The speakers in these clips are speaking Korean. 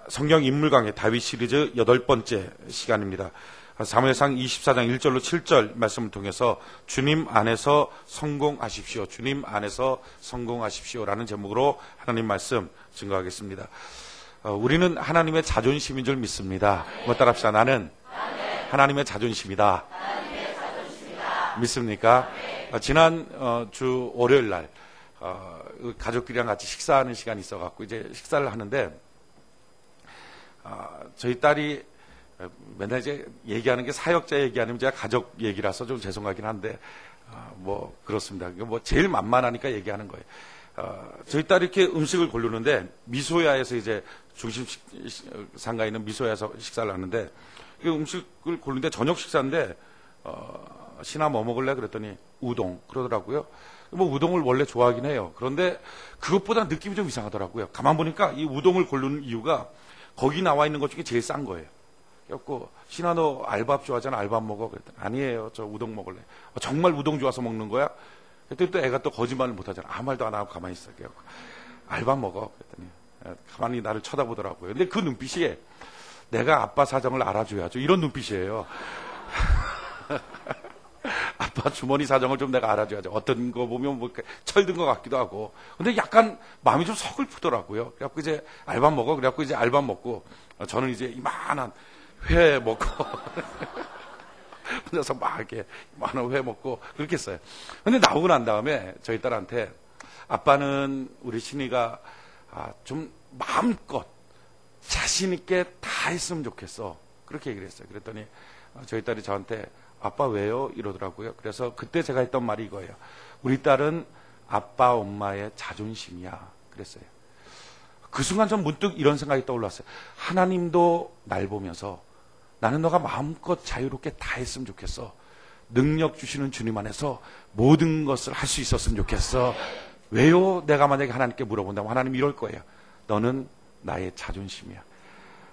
성경 인물 강의 다윗 시리즈 8번째 시간입니다. 사무엘상 24장 1절로 7절 말씀을 통해서 주님 안에서 성공하십시오. 주님 안에서 성공하십시오라는 제목으로 하나님 말씀 증거하겠습니다. 우리는 하나님의 자존심인 줄 믿습니다. 한번 따라합시다. 나는 하나님의 자존심이다. 믿습니까? 지난 주 월요일 날 가족들이랑 같이 식사하는 시간이 있어갖고 이제 식사를 하는데 저희 딸이 맨날 이제 얘기하는 게 사역자 얘기 아니면 제가 가족 얘기라서 좀 죄송하긴 한데 뭐 그렇습니다. 뭐 제일 만만하니까 얘기하는 거예요. 저희 딸이 이렇게 음식을 고르는데 미소야에서 이제 중심 상가에 있는 미소야에서 식사를 하는데 그 음식을 고르는데 저녁 식사인데 신아 뭐 먹을래? 그랬더니 우동 그러더라고요. 뭐 우동을 원래 좋아하긴 해요. 그런데 그것보다 느낌이 좀 이상하더라고요. 가만 보니까 이 우동을 고르는 이유가 거기 나와 있는 것 중에 제일 싼 거예요. 그래갖고 신아 너 알밥 좋아하잖아. 알밥 먹어. 그랬더니 아니에요. 저 우동 먹을래. 정말 우동 좋아서 먹는 거야? 그랬더니 또 애가 또 거짓말을 못하잖아. 아무 말도 안 하고 가만히 있어. 그래갖고 알밥 먹어. 그랬더니 가만히 나를 쳐다보더라고요. 근데 그 눈빛이 내가 아빠 사정을 알아줘야죠. 이런 눈빛이에요. 아빠 주머니 사정을 좀 내가 알아줘야죠. 어떤 거 보면 뭐 철든 것 같기도 하고. 근데 약간 마음이 좀 서글프더라고요. 그래갖고 이제 알밥 먹어. 그래갖고 이제 알밥 먹고 저는 이제 이만한 회 먹고 혼자서 막 이렇게 이만한 회 먹고 그렇게 했어요. 근데 나오고 난 다음에 저희 딸한테 아빠는 우리 신이가 좀 마음껏 자신 있게 다 했으면 좋겠어. 그렇게 얘기를 했어요. 그랬더니 저희 딸이 저한테 아빠 왜요? 이러더라고요. 그래서 그때 제가 했던 말이 이거예요. 우리 딸은 아빠 엄마의 자존심이야. 그랬어요. 그 순간 전 문득 이런 생각이 떠올랐어요. 하나님도 날 보면서 나는 너가 마음껏 자유롭게 다 했으면 좋겠어. 능력 주시는 주님 안에서 모든 것을 할 수 있었으면 좋겠어. 왜요? 내가 만약에 하나님께 물어본다면 하나님 이럴 거예요. 너는 나의 자존심이야.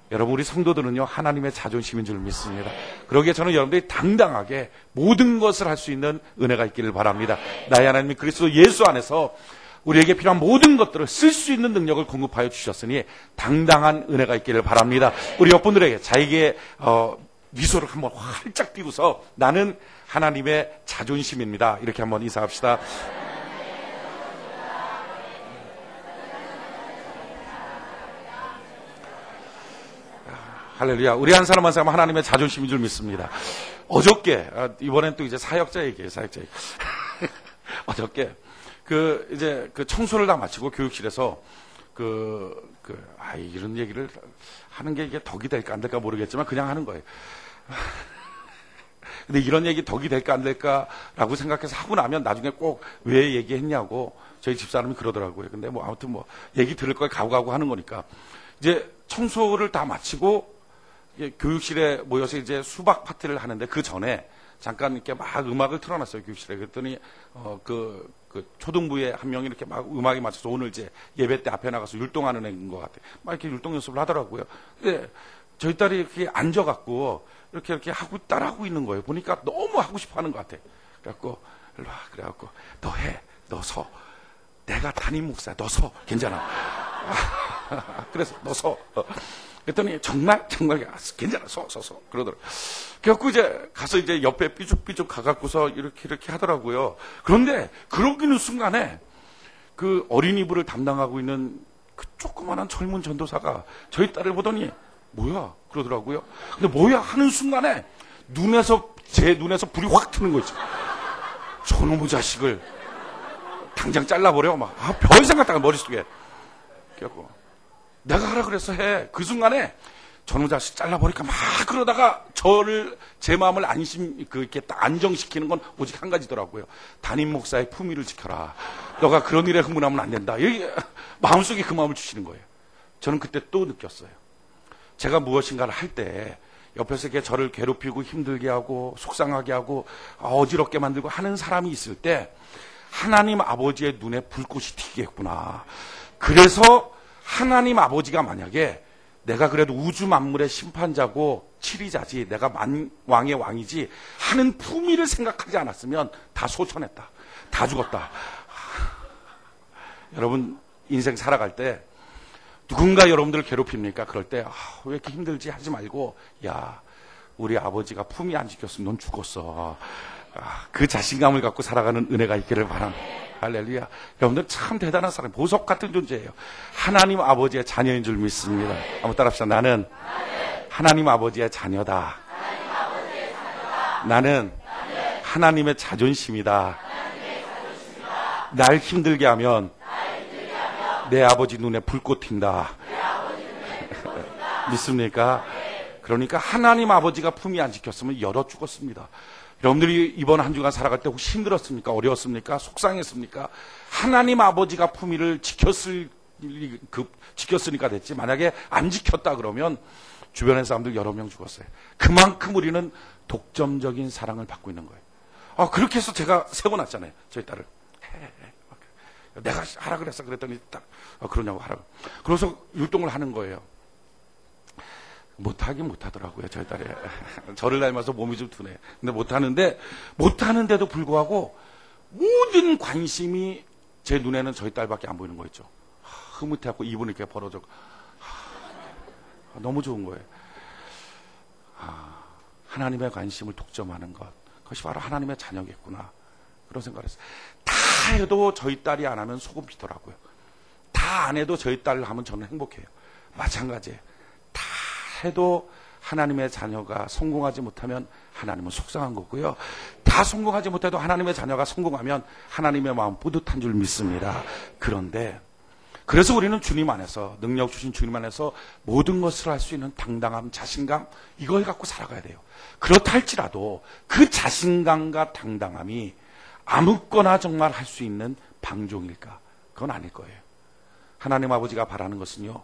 여러분 우리 성도들은요 하나님의 자존심인 줄 믿습니다. 그러기에 저는 여러분들이 당당하게 모든 것을 할 수 있는 은혜가 있기를 바랍니다. 나의 하나님 그리스도 예수 안에서 우리에게 필요한 모든 것들을 쓸 수 있는 능력을 공급하여 주셨으니 당당한 은혜가 있기를 바랍니다. 우리 옆분들에게 자기의 미소를 한번 활짝 띄고서 나는 하나님의 자존심입니다. 이렇게 한번 인사합시다. 할렐루야. 우리 한 사람 한 사람 하나님의 자존심인 줄 믿습니다. 어저께, 이번엔 또 이제 사역자 얘기예요, 사역자 얘기. 어저께, 이제 청소를 다 마치고 교육실에서 이런 얘기를 하는 게 이게 덕이 될까 안 될까 모르겠지만 그냥 하는 거예요. 근데 이런 얘기 덕이 될까 안 될까라고 생각해서 하고 나면 나중에 꼭 왜 얘기했냐고 저희 집사람이 그러더라고요. 근데 뭐 아무튼 뭐 얘기 들을 거에 가고 하는 거니까. 이제 청소를 다 마치고 교육실에 모여서 이제 수박 파티를 하는데 그 전에 잠깐 이렇게 막 음악을 틀어놨어요, 교육실에. 그랬더니, 초등부에 한 명이 이렇게 막 음악에 맞춰서 오늘 이제 예배 때 앞에 나가서 율동하는 애인 것 같아요. 막 이렇게 율동 연습을 하더라고요. 근데 저희 딸이 이렇게 앉아갖고 이렇게 하고 따라하고 있는 거예요. 보니까 너무 하고 싶어 하는 것 같아요. 그래갖고, 일로 와. 그래갖고, 너 해. 너 서. 내가 담임 목사야. 너 서. 괜찮아. 그래서 너 서. 그랬더니 정말 괜찮아 서 그러더라고요. 그래갖고 이제 가서 이제 옆에 삐죽삐죽 가갖고서 이렇게 하더라고요. 그런데 그러기는 순간에 그 어린이부를 담당하고 있는 그 조그만한 젊은 전도사가 저희 딸을 보더니 뭐야 그러더라고요. 근데 뭐야 하는 순간에 제 눈에서 불이 확 트는 거 있죠. 저놈의 자식을 당장 잘라버려 막 별 생각다가 머릿속에. 그래갖고 내가 하라 그래서 해. 그 순간에 저놈 자식 잘라버리니까 막 그러다가 제 마음을 이렇게 딱 안정시키는 건 오직 한 가지더라고요. 담임 목사의 품위를 지켜라. 너가 그런 일에 흥분하면 안 된다. 마음속에 그 마음을 주시는 거예요. 저는 그때 또 느꼈어요. 제가 무엇인가를 할 때 옆에서 이렇게 저를 괴롭히고 힘들게 하고 속상하게 하고 어지럽게 만들고 하는 사람이 있을 때 하나님 아버지의 눈에 불꽃이 튀겠구나. 그래서 하나님 아버지가 만약에 내가 그래도 우주 만물의 심판자고 치리자지 내가 왕의 왕이지 하는 품위를 생각하지 않았으면 다 소천했다. 다 죽었다. 여러분 인생 살아갈 때 누군가 여러분들을 괴롭힙니까? 그럴 때 왜 이렇게 힘들지 하지 말고, 야, 우리 아버지가 품이 안 지켰으면 넌 죽었어. 그 자신감을 갖고 살아가는 은혜가 있기를 바랍니다. 할렐루야. 여러분들 참 대단한 사람, 보석 같은 존재예요. 하나님 아버지의 자녀인 줄 믿습니다. 한번 따라합시다. 나는 하나님 아버지의 자녀다. 나는 하나님의 자존심이다. 날 힘들게 하면 내 아버지 눈에 불꽃 튄다. 믿습니까? 그러니까 하나님 아버지가 품이 안 지켰으면 열어 죽었습니다. 여러분들이 이번 한 주간 살아갈 때 혹시 힘들었습니까? 어려웠습니까? 속상했습니까? 하나님 아버지가 품위를 지켰으니까 됐지. 만약에 안 지켰다 그러면 주변의 사람들 여러 명 죽었어요. 그만큼 우리는 독점적인 사랑을 받고 있는 거예요. 그렇게 해서 제가 세워놨잖아요. 저희 딸을. 내가 하라 그랬어. 그랬더니 딱 그러냐고 하라고. 그래서 율동을 하는 거예요. 못하긴 못하더라고요. 저희 딸이. 저를 닮아서 몸이 좀 둔해. 근데 못하는데도 불구하고 모든 관심이 제 눈에는 저희 딸밖에 안 보이는 거였죠. 흐뭇해갖고 입은 이렇게 벌어져. 너무 좋은 거예요. 하나님의 관심을 독점하는 것. 그것이 바로 하나님의 자녀겠구나. 그런 생각을 했어요. 다 해도 저희 딸이 안 하면 속은 비더라고요. 다 안 해도 저희 딸을 하면 저는 행복해요. 마찬가지예요. 다 해도 하나님의 자녀가 성공하지 못하면 하나님은 속상한 거고요. 다 성공하지 못해도 하나님의 자녀가 성공하면 하나님의 마음 뿌듯한 줄 믿습니다. 그런데 그래서 우리는 주님 안에서, 능력 주신 주님 안에서 모든 것을 할 수 있는 당당함, 자신감, 이걸 갖고 살아가야 돼요. 그렇다 할지라도 그 자신감과 당당함이 아무거나 정말 할 수 있는 방종일까? 그건 아닐 거예요. 하나님 아버지가 바라는 것은요,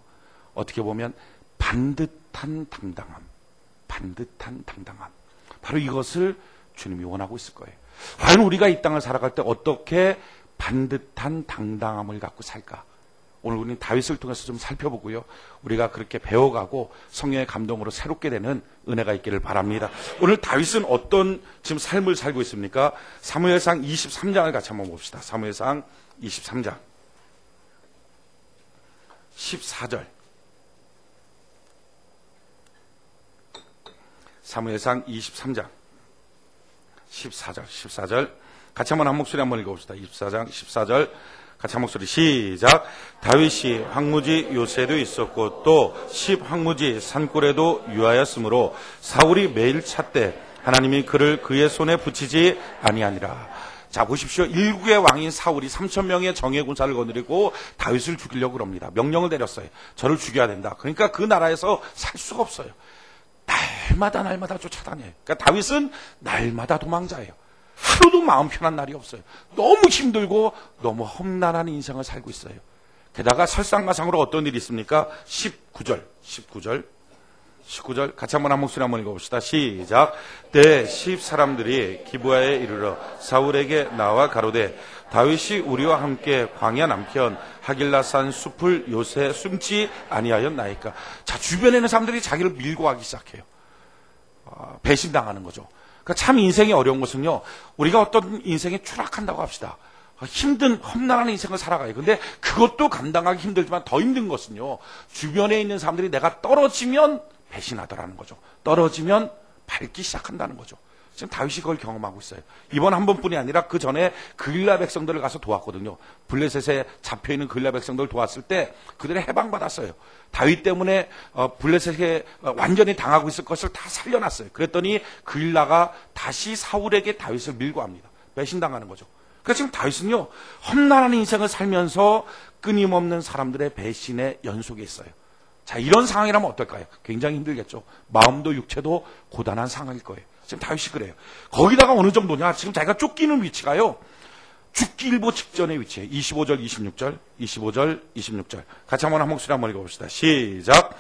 어떻게 보면 반듯한 당당함. 바로 이것을 주님이 원하고 있을 거예요. 과연 우리가 이 땅을 살아갈 때 어떻게 반듯한 당당함을 갖고 살까? 오늘 우리는 다윗을 통해서 좀 살펴보고요. 우리가 그렇게 배워가고 성령의 감동으로 새롭게 되는 은혜가 있기를 바랍니다. 오늘 다윗은 어떤 지금 삶을 살고 있습니까? 사무엘상 23장을 같이 한번 봅시다. 사무엘상 23장 14절. 사무엘상 23장 14절 같이 한번 한 목소리 한번 읽어봅시다. 24장 14절 같이 한 목소리 시작. 다윗이 황무지 요새도 있었고 또 10황무지 산골에도 유하였으므로 사울이 매일 찾되 하나님이 그를 그의 손에 붙이지 아니하니라. 자, 보십시오. 일국의 왕인 사울이 3,000명의 정예 군사를 거느리고 다윗을 죽이려고 합니다. 명령을 내렸어요. 저를 죽여야 된다. 그러니까 그 나라에서 살 수가 없어요. 날마다 쫓아다녀요. 그러니까 다윗은 날마다 도망자예요. 하루도 마음 편한 날이 없어요. 너무 힘들고 너무 험난한 인생을 살고 있어요. 게다가 설상가상으로 어떤 일이 있습니까? 19절 같이 한번 한 목소리 한번 읽어봅시다. 시작. 때 10사람들이 기브아에 이르러 사울에게 나와 가로되 다윗이 우리와 함께 광야 남편 하길라산 숲을 요새 숨지 아니하였나이까. 자, 주변에 있는 사람들이 자기를 밀고 가기 시작해요. 배신당하는 거죠. 그러니까 참 인생이 어려운 것은요, 우리가 어떤 인생에 추락한다고 합시다. 힘든 험난한 인생을 살아가요. 근데 그것도 감당하기 힘들지만 더 힘든 것은요, 주변에 있는 사람들이 내가 떨어지면 배신하더라는 거죠. 떨어지면 밟기 시작한다는 거죠. 지금 다윗이 그걸 경험하고 있어요. 이번 한 번뿐이 아니라 그 전에 그릴라 백성들을 가서 도왔거든요. 블레셋에 잡혀있는 그릴라 백성들을 도왔을 때 그들이 해방받았어요. 다윗 때문에 블레셋에 완전히 당하고 있을 것을 다 살려놨어요. 그랬더니 그릴라가 다시 사울에게 다윗을 밀고 합니다. 배신당하는 거죠. 그러니까 지금 다윗은요, 험난한 인생을 살면서 끊임없는 사람들의 배신의 연속에 있어요. 자, 이런 상황이라면 어떨까요? 굉장히 힘들겠죠. 마음도 육체도 고단한 상황일 거예요. 지금 다윗이 그래요. 거기다가 어느 정도냐? 지금 자기가 쫓기는 위치가요, 죽기 일보 직전의 위치에 25절, 26절. 같이 한번 한 목소리 한번 읽어봅시다. 시작.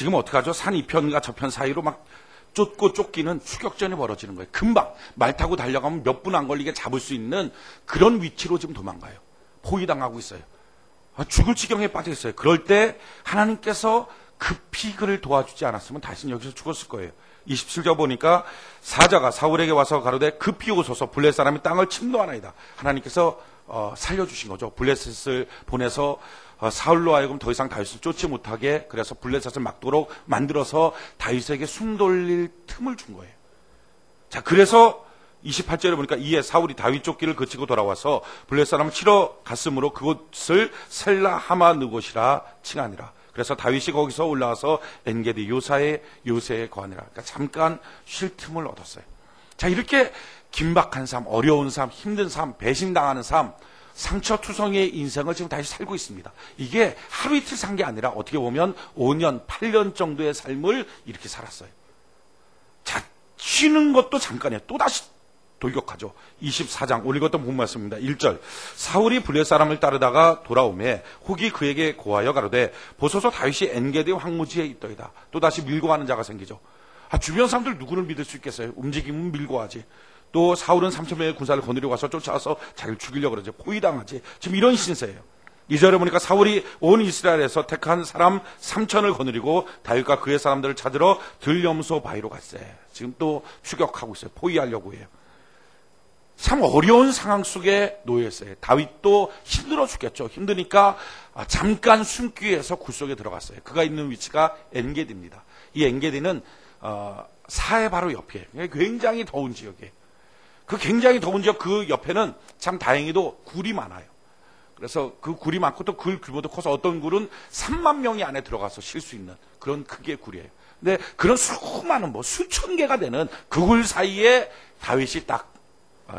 지금 어떡하죠? 산 이편과 저편 사이로 막 쫓고 쫓기는 추격전이 벌어지는 거예요. 금방 말 타고 달려가면 몇 분 안 걸리게 잡을 수 있는 그런 위치로 지금 도망가요. 포위당하고 있어요. 죽을 지경에 빠져 있어요. 그럴 때 하나님께서 급히 그를 도와주지 않았으면 다시는 여기서 죽었을 거예요. 27절 보니까 사자가 사울에게 와서 가로되 급히 오소서 블레셋 사람이 땅을 침노하나이다. 하나님께서 살려주신 거죠. 블레셋을 보내서 사울로 하여금 더 이상 다윗을 쫓지 못하게 그래서 블레셋을 막도록 만들어서 다윗에게 숨 돌릴 틈을 준 거예요. 자, 그래서 28절에 보니까 이에 사울이 다윗 쫓기를 그치고 돌아와서 블레셋 사람을 치러 갔으므로 그곳을 셀라 하마 느곳이라 칭하니라. 그래서 다윗이 거기서 올라와서 엔게디 요새에 거하니라. 그러니까 잠깐 쉴 틈을 얻었어요. 자, 이렇게 긴박한 삶, 어려운 삶, 힘든 삶, 배신당하는 삶, 상처투성이의 인생을 지금 다시 살고 있습니다. 이게 하루 이틀 산 게 아니라 어떻게 보면 5년, 8년 정도의 삶을 이렇게 살았어요. 자, 쉬는 것도 잠깐이에요. 또다시 돌격하죠. 24장 오늘 이것도 본 말씀입니다. 1절 사울이 블레셋 사람을 따르다가 돌아오매 혹이 그에게 고하여 가로되 보소서 다윗이 엔게디 황무지에 있더이다. 또다시 밀고 가는 자가 생기죠. 주변 사람들 누구를 믿을 수 있겠어요? 움직이면 밀고 가지. 또 사울은 3,000명의 군사를 거느리고 와서 쫓아와서 자기를 죽이려고 그러죠. 포위당하지. 지금 이런 신세예요. 2절에 보니까 사울이 온 이스라엘에서 택한 사람 3,000을 거느리고 다윗과 그의 사람들을 찾으러 들염소 바위로 갔어요. 지금 또 추격하고 있어요. 포위하려고 해요. 참 어려운 상황 속에 놓여 있어요. 다윗도 힘들어 죽겠죠. 힘드니까 잠깐 숨기 위해서 굴 속에 들어갔어요. 그가 있는 위치가 엔게디입니다. 이 엔게디는 사해 바로 옆에 굉장히 더운 지역이에요. 그 굉장히 더운 지역 그 옆에는 참 다행히도 굴이 많아요. 그래서 그 굴이 많고 또 굴 규모도 커서 어떤 굴은 3만 명이 안에 들어가서 쉴 수 있는 그런 크기의 굴이에요. 근데 그런 수많은 수천 개가 되는 그 굴 사이에 다윗이 딱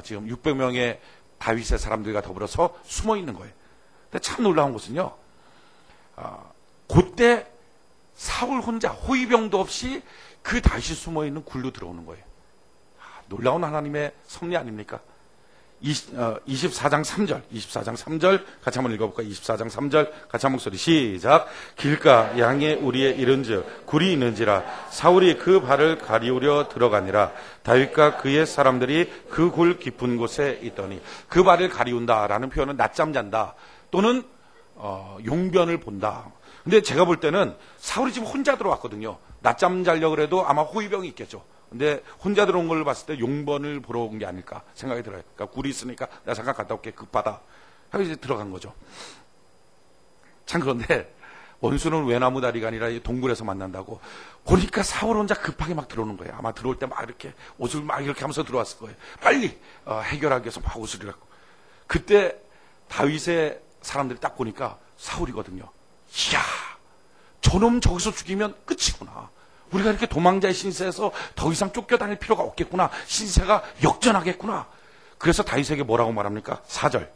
지금 600명의 다윗의 사람들과 더불어서 숨어 있는 거예요. 근데 참 놀라운 것은요, 그때 사울 혼자 호위병도 없이 그 다윗이 숨어 있는 굴로 들어오는 거예요. 놀라운 하나님의 섭리 아닙니까? 24장 3절 같이 한번 읽어볼까요? 24장 3절 같이 한 목소리 시작. 길가 양의 우리에 이른즉 굴이 있는지라 사울이 그 발을 가리우려 들어가니라. 다윗과 그의 사람들이 그 굴 깊은 곳에 있더니. 그 발을 가리운다라는 표현은 낮잠 잔다 또는 용변을 본다. 근데 제가 볼 때는 사울이 지금 혼자 들어왔거든요. 낮잠 자려고 해도 아마 호위병이 있겠죠. 근데 혼자 들어온 걸 봤을 때 용번을 보러 온 게 아닐까 생각이 들어요. 그러니까 굴이 있으니까 내가 잠깐 갔다 올게 급하다 하고 이제 들어간 거죠. 참 그런데 원수는 외나무 다리가 아니라 동굴에서 만난다고 보니까 사울 혼자 급하게 막 들어오는 거예요. 아마 들어올 때 막 이렇게 옷을 막 이렇게 하면서 들어왔을 거예요. 빨리 해결하기 위해서 막 옷을 이렇게. 그때 다윗의 사람들이 딱 보니까 사울이거든요. 이야, 저놈 저기서 죽이면 끝이구나. 우리가 이렇게 도망자의 신세에서 더 이상 쫓겨다닐 필요가 없겠구나. 신세가 역전하겠구나. 그래서 다윗에게 뭐라고 말합니까? 4절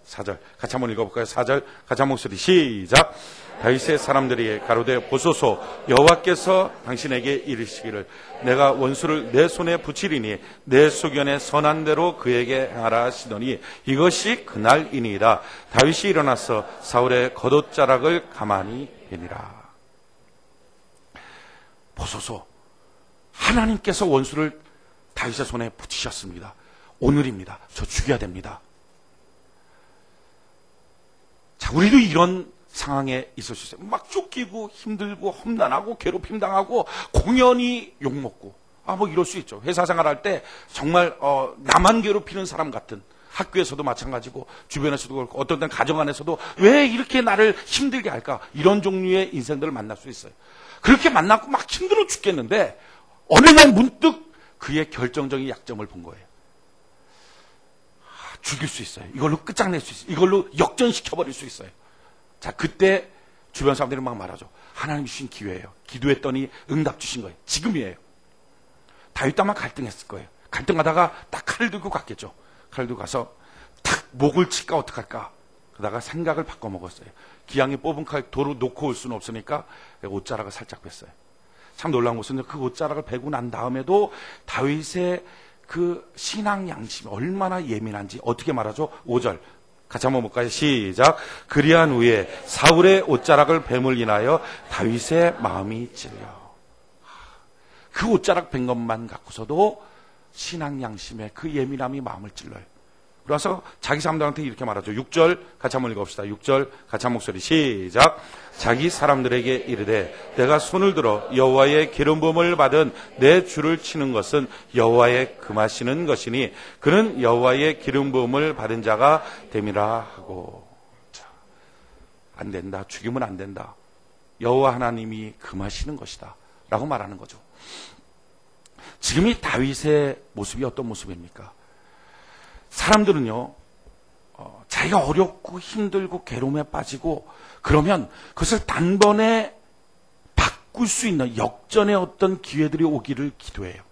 같이 한번 읽어볼까요? 4절 같이 한 목소리 시작. 다윗의 사람들이 가로되 보소서 여호와께서 당신에게 이르시기를 내가 원수를 내 손에 붙이리니 내 소견에 선한 대로 그에게 행하라 하시더니 이것이 그날이니이다. 다윗이 일어나서 사울의 겉옷자락을 가만히 베니라. 보소서 하나님께서 원수를 다윗의 손에 붙이셨습니다. 오늘입니다. 저 죽여야 됩니다. 자, 우리도 이런 상황에 있을 수 있어요. 막 쫓기고 힘들고 험난하고 괴롭힘 당하고 공연히 욕먹고 이럴 수 있죠. 회사 생활할 때 정말 나만 괴롭히는 사람 같은, 학교에서도 마찬가지고 주변에서도 그렇고 어떤 때는 가정 안에서도 왜 이렇게 나를 힘들게 할까, 이런 종류의 인생들을 만날 수 있어요. 그렇게 만나고 막 힘들어 죽겠는데 어느 날 문득 그의 결정적인 약점을 본 거예요. 죽일 수 있어요. 이걸로 끝장낼 수 있어요. 이걸로 역전시켜버릴 수 있어요. 자, 그때 주변 사람들이 막 말하죠. 하나님 주신 기회예요. 기도했더니 응답 주신 거예요. 지금이에요. 다윗도 아마 갈등했을 거예요. 갈등하다가 딱 칼을 들고 갔겠죠. 칼을 들고 가서 탁 목을 칠까 어떡할까 그러다가 생각을 바꿔 먹었어요. 기왕에 뽑은 칼 도로 놓고 올 수는 없으니까 옷자락을 살짝 뺐어요. 참 놀라운 것은 그 옷자락을 베고 난 다음에도 다윗의 그 신앙 양심이 얼마나 예민한지 어떻게 말하죠? 5절 같이 한번 볼까요? 시작. 그리한 후에 사울의 옷자락을 뱀을 인하여 다윗의 마음이 찔려. 그 옷자락 뺀 것만 갖고서도 신앙 양심에 그 예민함이 마음을 찔러요. 그래서 자기 사람들한테 이렇게 말하죠. 6절 같이 한번 읽어봅시다. 6절 같이 한 목소리 시작. 자기 사람들에게 이르되 내가 손을 들어 여호와의 기름 부음을 받은 내 주를 치는 것은 여호와의 금하시는 것이니 그는 여호와의 기름 부음을 받은 자가 됨이라 하고. 자, 안 된다. 죽이면 안 된다. 여호와 하나님이 금하시는 것이다 라고 말하는 거죠. 지금 이 다윗의 모습이 어떤 모습입니까? 사람들은요, 자기가 어렵고 힘들고 괴로움에 빠지고 그러면 그것을 단번에 바꿀 수 있는 역전의 어떤 기회들이 오기를 기도해요.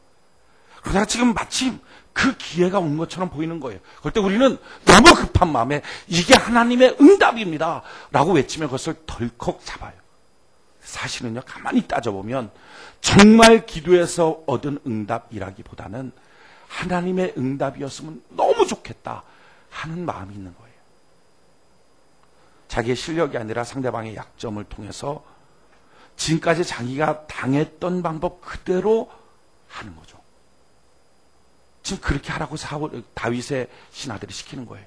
그러다가 지금 마침 그 기회가 온 것처럼 보이는 거예요. 그럴 때 우리는 너무 급한 마음에 이게 하나님의 응답입니다 라고 외치면 그것을 덜컥 잡아요. 사실은요, 가만히 따져보면 정말 기도에서 얻은 응답이라기보다는 하나님의 응답이었으면 너무 좋겠다 하는 마음이 있는 거예요. 자기의 실력이 아니라 상대방의 약점을 통해서 지금까지 자기가 당했던 방법 그대로 하는 거죠. 지금 그렇게 하라고 다윗의 신하들이 시키는 거예요.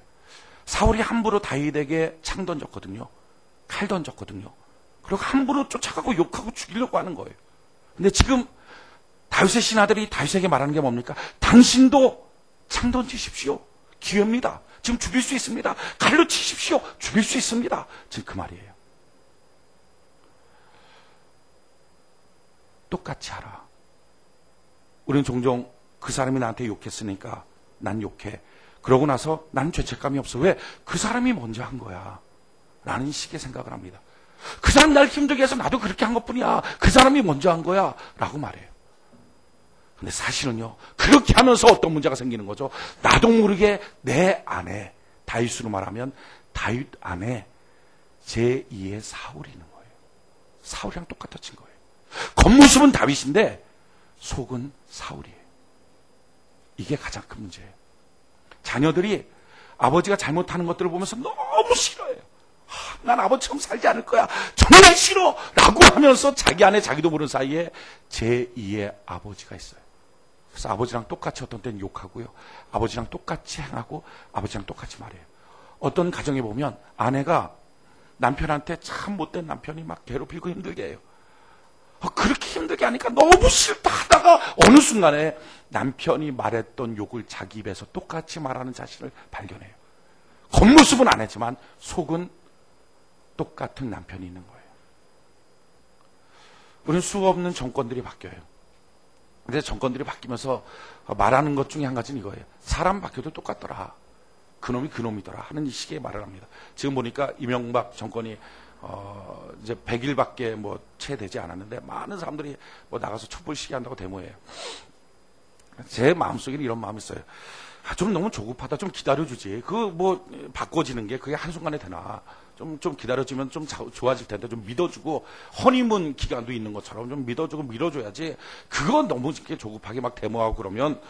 사울이 함부로 다윗에게 창 던졌거든요. 칼 던졌거든요. 그리고 함부로 쫓아가고 욕하고 죽이려고 하는 거예요. 근데 지금 다윗의 신하들이 다윗에게 말하는 게 뭡니까? 당신도 창 던지십시오. 기회입니다. 지금 죽일 수 있습니다. 칼로 치십시오. 죽일 수 있습니다. 지금 그 말이에요. 똑같이 하라. 우리는 종종 그 사람이 나한테 욕했으니까 난 욕해. 그러고 나서 난 죄책감이 없어. 왜? 그 사람이 먼저 한 거야. 라는 식의 생각을 합니다. 그 사람 날 힘들게 해서 나도 그렇게 한 것뿐이야. 그 사람이 먼저 한 거야. 라고 말해요. 근데 사실은요, 그렇게 하면서 어떤 문제가 생기는 거죠? 나도 모르게 내 안에, 다윗으로 말하면 다윗 안에 제2의 사울이 있는 거예요. 사울이랑 똑같아진 거예요. 겉모습은 다윗인데 속은 사울이에요. 이게 가장 큰 문제예요. 자녀들이 아버지가 잘못하는 것들을 보면서 너무 싫어해요. 난 아버지처럼 살지 않을 거야. 정말 싫어! 라고 하면서 자기 안에 자기도 모르는 사이에 제2의 아버지가 있어요. 그래서 아버지랑 똑같이 어떤 때는 욕하고요. 아버지랑 똑같이 행하고 아버지랑 똑같이 말해요. 어떤 가정에 보면 아내가 남편한테 참 못된 남편이 막 괴롭히고 힘들게 해요. 그렇게 힘들게 하니까 너무 싫다 하다가 어느 순간에 남편이 말했던 욕을 자기 입에서 똑같이 말하는 자신을 발견해요. 겉모습은 안 했지만 속은 똑같은 남편이 있는 거예요. 우리는 수없는 정권들이 바뀌어요. 근데 정권들이 바뀌면서 말하는 것 중에 한 가지는 이거예요. 사람 바뀌어도 똑같더라. 그놈이 그놈이더라 하는 이 식의 말을 합니다. 지금 보니까 이명박 정권이 이제 100일밖에 뭐 채 되지 않았는데 많은 사람들이 뭐 나가서 촛불 시위한다고 데모해요. 제 마음속에는 이런 마음이 있어요. 좀 너무 조급하다. 좀 기다려주지. 뭐 바꿔지는 게 그게 한순간에 되나. 좀 기다려주면 좀 좋아질 텐데 좀 믿어주고 허니문 기간도 있는 것처럼 좀 믿어주고 밀어줘야지. 그건 너무 조급하게 막 데모하고 그러면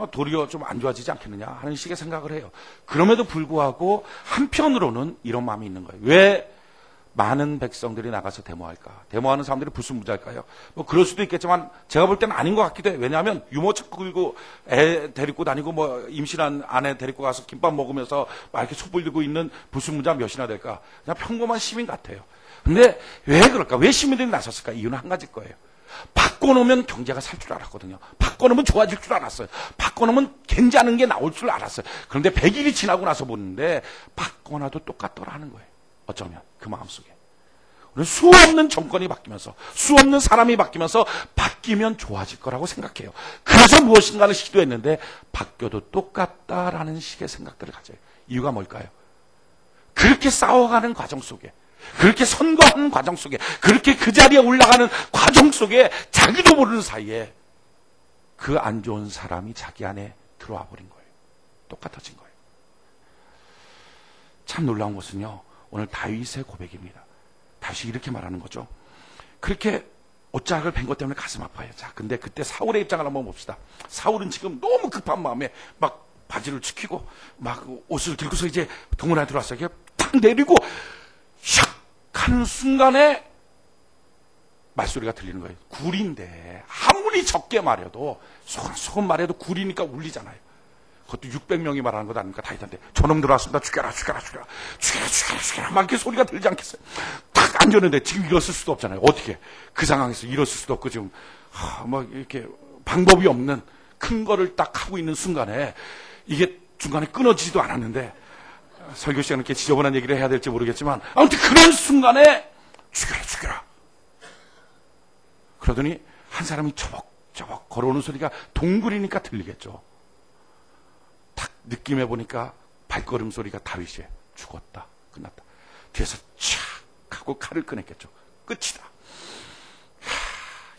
도리어 좀 안 좋아지지 않겠느냐 하는 식의 생각을 해요. 그럼에도 불구하고 한편으로는 이런 마음이 있는 거예요. 왜 많은 백성들이 나가서 데모할까? 데모하는 사람들이 불순무자일까요? 뭐 그럴 수도 있겠지만 제가 볼 때는 아닌 것 같기도 해요. 왜냐하면 유모차 끌고 애 데리고 다니고 뭐 임신한 아내 데리고 가서 김밥 먹으면서 막 이렇게 촛불 들고 있는 불순무자 몇이나 될까? 그냥 평범한 시민 같아요. 근데 왜 그럴까? 왜 시민들이 나섰을까? 이유는 한 가지일 거예요. 바꿔놓으면 경제가 살 줄 알았거든요. 바꿔놓으면 좋아질 줄 알았어요. 바꿔놓으면 괜찮은 게 나올 줄 알았어요. 그런데 100일이 지나고 나서 보는데 바꿔놔도 똑같더라 하는 거예요. 어쩌면 그 마음속에 우리는 수없는 정권이 바뀌면서 수없는 사람이 바뀌면서 바뀌면 좋아질 거라고 생각해요. 그래서 무엇인가를 시도했는데 바뀌어도 똑같다라는 식의 생각들을 가져요. 이유가 뭘까요? 그렇게 싸워가는 과정 속에, 그렇게 선거하는 과정 속에, 그렇게 그 자리에 올라가는 과정 속에 자기도 모르는 사이에 그 안 좋은 사람이 자기 안에 들어와 버린 거예요. 똑같아진 거예요. 참 놀라운 것은요, 오늘 다윗의 고백입니다. 다윗이 이렇게 말하는 거죠. 그렇게 옷자락을 벤 것 때문에 가슴 아파요. 자, 근데 그때 사울의 입장을 한번 봅시다. 사울은 지금 너무 급한 마음에 막 바지를 지키고 막 옷을 들고서 이제 동문 안에 들어왔어요. 이렇게 탁 내리고 샥 하는 순간에 말소리가 들리는 거예요. 굴인데 아무리 적게 말해도 소금 말해도 굴이니까 울리잖아요. 그것도 600명이 말하는 것 아닙니까? 다윗한테 저놈 들어왔습니다. 죽여라 막 이렇게 소리가 들리지 않겠어요? 딱 앉았는데 지금 일었을 수도 없잖아요. 어떻게 그 상황에서 일었을 수도 없고 지금 막 이렇게 방법이 없는 큰 거를 딱 하고 있는 순간에 이게 중간에 끊어지지도 않았는데, 설교 시간에 이렇게 지저분한 얘기를 해야 될지 모르겠지만 아무튼 그런 순간에 죽여라 그러더니 한 사람이 저벅저벅 걸어오는 소리가 동굴이니까 들리겠죠. 딱 느낌해 보니까 발걸음 소리가 다윗이 죽었다, 끝났다. 뒤에서 촥 하고 칼을 꺼냈겠죠. 끝이다.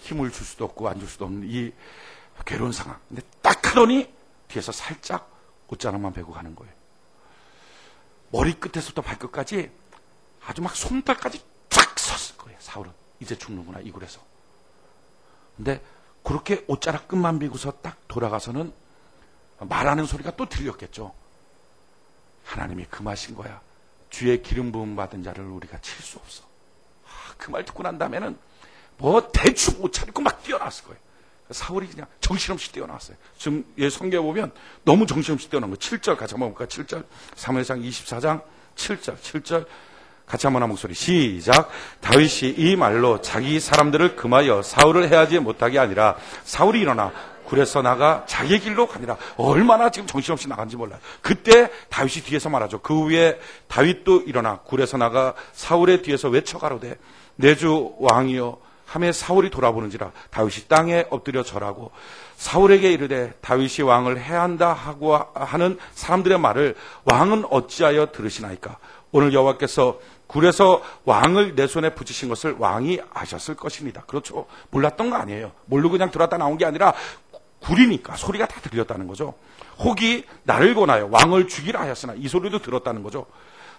힘을 줄 수도 없고 안 줄 수도 없는 이 괴로운 상황. 근데 딱 하더니 뒤에서 살짝 옷자락만 베고 가는 거예요. 머리끝에서부터 발끝까지 아주 막 손발까지 쫙 섰을 거예요. 사울은 이제 죽는구나, 이 굴에서. 근데 그렇게 옷자락 끝만 베고서 딱 돌아가서는 말하는 소리가 또 들렸겠죠. 하나님이 금하신 거야. 주의 기름 부음 받은 자를 우리가 칠 수 없어. 그 말 듣고 난 다음에는 뭐 대충 옷 차리고 막 뛰어났을 거예요. 사울이 그냥 정신없이 뛰어나왔어요. 지금 성경에 보면 너무 정신없이 뛰어난 거예요. 7절 같이 한번 볼까요? 7절 사무엘상 24장 7절 같이 한번 한 목소리 시작. 다윗이 이 말로 자기 사람들을 금하여 사울을 해하지 못하게 아니라 사울이 일어나 굴에서 나가 자기 길로 가니라. 얼마나 지금 정신없이 나간지 몰라요. 그때 다윗이 뒤에서 말하죠. 그 후에 다윗도 일어나 굴에서 나가 사울의 뒤에서 외쳐가로되 내 주 왕이여 함에 사울이 돌아보는지라. 다윗이 땅에 엎드려 절하고 사울에게 이르되 다윗이 왕을 해한다 하고 하는 사람들의 말을 왕은 어찌하여 들으시나이까. 오늘 여호와께서 굴에서 왕을 내 손에 붙이신 것을 왕이 아셨을 것입니다. 그렇죠. 몰랐던 거 아니에요. 모르고 그냥 들어왔다 나온 게 아니라 굴이니까 소리가 다 들렸다는 거죠. 혹이 나를 권하여 왕을 죽이라 하였으나 이 소리도 들었다는 거죠.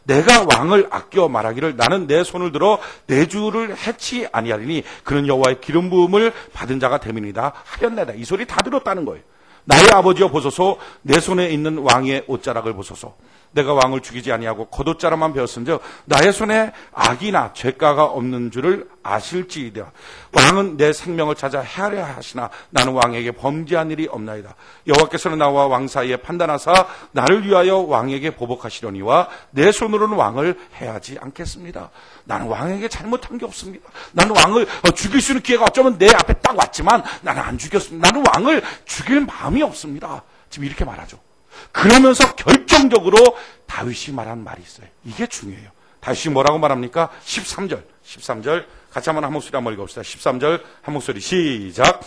내가 왕을 아껴 말하기를 나는 내 손을 들어 내 주를 해치 아니하리니 그는 여호와의 기름 부음을 받은 자가 됨이니이다 하였나이다. 이 소리 다 들었다는 거예요. 나의 아버지여 보소서 내 손에 있는 왕의 옷자락을 보소서. 내가 왕을 죽이지 아니하고 겉옷자락만 베었은즉 나의 손에 악이나 죄가가 없는 줄을 아실지이다. 왕은 내 생명을 찾아 해하려 하시나 나는 왕에게 범죄한 일이 없나이다. 여호와께서는 나와 왕 사이에 판단하사 나를 위하여 왕에게 보복하시려니와 내 손으로는 왕을 해하지 않겠습니다. 나는 왕에게 잘못한 게 없습니다. 나는 왕을 죽일 수 있는 기회가 어쩌면 내 앞에 딱 왔지만 나는 안 죽였습니다. 나는 왕을 죽일 마음이 없습니다. 지금 이렇게 말하죠. 그러면서 결정적으로 다윗이 말한 말이 있어요. 이게 중요해요. 다윗이 뭐라고 말합니까? 13절 같이 한번 한 목소리 한번 읽어봅시다. 13절 한 목소리 시작.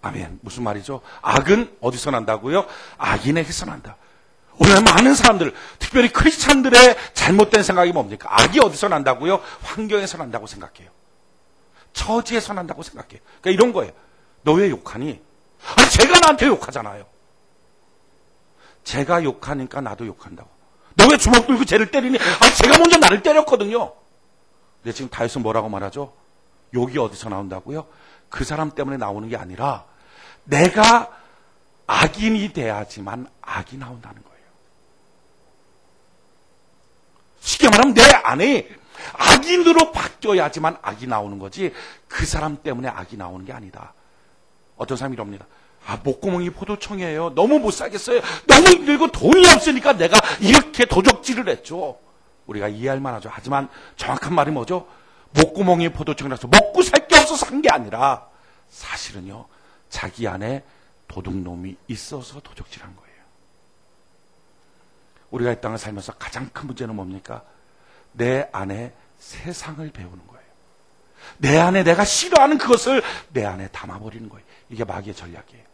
아멘. 무슨 말이죠? 악은 어디서 난다고요? 악인에게서 난다. 오늘 많은 사람들, 특별히 크리스찬들의 잘못된 생각이 뭡니까? 악이 어디서 난다고요? 환경에서 난다고 생각해요. 처지에서 난다고 생각해요. 그러니까 이런 거예요. 너 왜 욕하니? 아니 제가 나한테 욕하잖아요. 제가 욕하니까 나도 욕한다고. 너 왜 주먹 들고 쟤를 때리니? 아니 제가 먼저 나를 때렸거든요. 근데 지금 다윗은 뭐라고 말하죠? 욕이 어디서 나온다고요? 그 사람 때문에 나오는 게 아니라 내가 악인이 돼야지만 악이 나온다는 거예요. 쉽게 말하면 내 안에 악인으로 바뀌어야지만 악이 나오는 거지 그 사람 때문에 악이 나오는 게 아니다. 어떤 사람이 이럽니다. 목구멍이 포도청이에요. 너무 못 살겠어요. 너무 힘들고 돈이 없으니까 내가 이렇게 도적질을 했죠. 우리가 이해할 만하죠. 하지만 정확한 말이 뭐죠? 목구멍이 포도청이라서 먹고 살 게 없어서 한 게 아니라 사실은요. 자기 안에 도둑놈이 있어서 도적질한 거예요. 우리가 이 땅을 살면서 가장 큰 문제는 뭡니까? 내 안에 세상을 배우는 거예요. 내 안에 내가 싫어하는 그것을 내 안에 담아버리는 거예요. 이게 마귀의 전략이에요.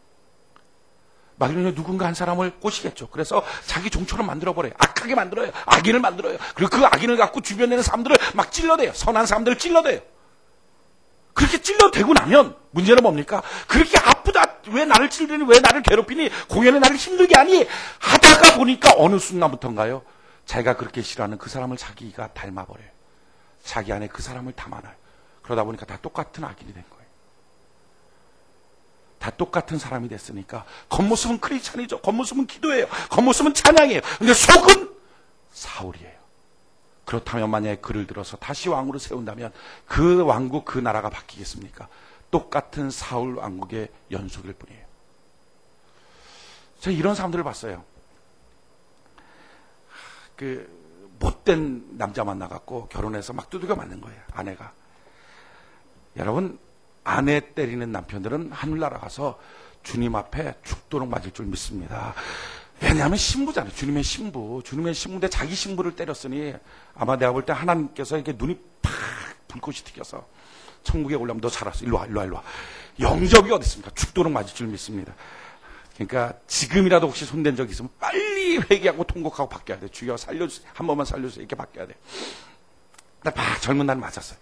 마귀는 누군가 한 사람을 꼬시겠죠. 그래서 자기 종처럼 만들어버려요. 악하게 만들어요. 악인을 만들어요. 그리고 그 악인을 갖고 주변에 있는 사람들을 막 찔러대요. 선한 사람들을 찔러대요. 그렇게 찔러대고 나면 문제는 뭡니까? 그렇게 아프다. 왜 나를 찔르니? 왜 나를 괴롭히니? 공연에 나를 힘들게 하니? 하다가 보니까 어느 순간부터인가요? 자기가 그렇게 싫어하는 그 사람을 자기가 닮아버려요. 자기 안에 그 사람을 담아놔요. 그러다 보니까 다 똑같은 악인이 된 거예요. 다 똑같은 사람이 됐으니까 겉모습은 크리스찬이죠. 겉모습은 기도예요. 겉모습은 찬양이에요. 근데 속은 사울이에요. 그렇다면 만약에 그를 들어서 다시 왕으로 세운다면 그 왕국, 그 나라가 바뀌겠습니까? 똑같은 사울 왕국의 연속일 뿐이에요. 제가 이런 사람들을 봤어요. 못된 남자 만나갖고 결혼해서 막 두들겨 맞는 거예요, 아내가. 여러분, 아내 때리는 남편들은 하늘나라 가서 주님 앞에 죽도록 맞을 줄 믿습니다. 왜냐하면 신부잖아요. 주님의 신부. 주님의 신부인데 자기 신부를 때렸으니 아마 내가 볼 때 하나님께서 이렇게 눈이 팍 불꽃이 튀겨서 천국에 올라오면 너 살았어. 일로 와. 영접이 어디 있습니까? 죽도록 맞을 줄 믿습니다. 그러니까 지금이라도 혹시 손댄 적 있으면 빨리 회개하고 통곡하고 바뀌어야 돼. 주여 살려주세요. 한 번만 살려주세요. 이렇게 바뀌어야 돼. 나 막 젊은 날 맞았어요.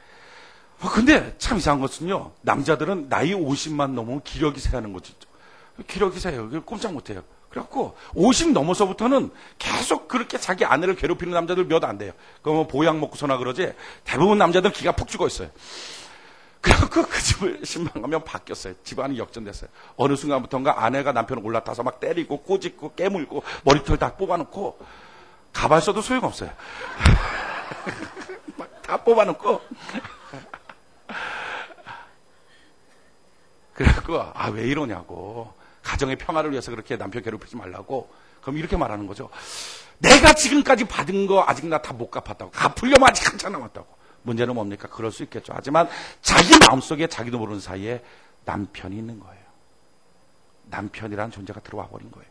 근데 참 이상한 것은요. 남자들은 나이 50만 넘으면 기력이 세하는 거죠. 기력이 세요. 꼼짝 못해요. 그래갖고 50 넘어서부터는 계속 그렇게 자기 아내를 괴롭히는 남자들 몇 안 돼요. 뭐 보약 먹고서나 그러지 대부분 남자들은 기가 푹 죽어 있어요. 그래갖고 그 집을 신방하면 바뀌었어요. 집안이 역전됐어요. 어느 순간부터인가 아내가 남편을 올라타서 막 때리고 꼬집고 깨물고 머리털 다 뽑아놓고 가발 써도 소용없어요. 막 다 뽑아놓고 그래갖고 왜 이러냐고, 가정의 평화를 위해서 그렇게 남편 괴롭히지 말라고. 그럼 이렇게 말하는 거죠. 내가 지금까지 받은 거 아직 나 다 못 갚았다고. 갚으려면 아직 한참 남았다고. 문제는 뭡니까? 그럴 수 있겠죠. 하지만 자기 마음속에 자기도 모르는 사이에 남편이 있는 거예요. 남편이라는 존재가 들어와 버린 거예요.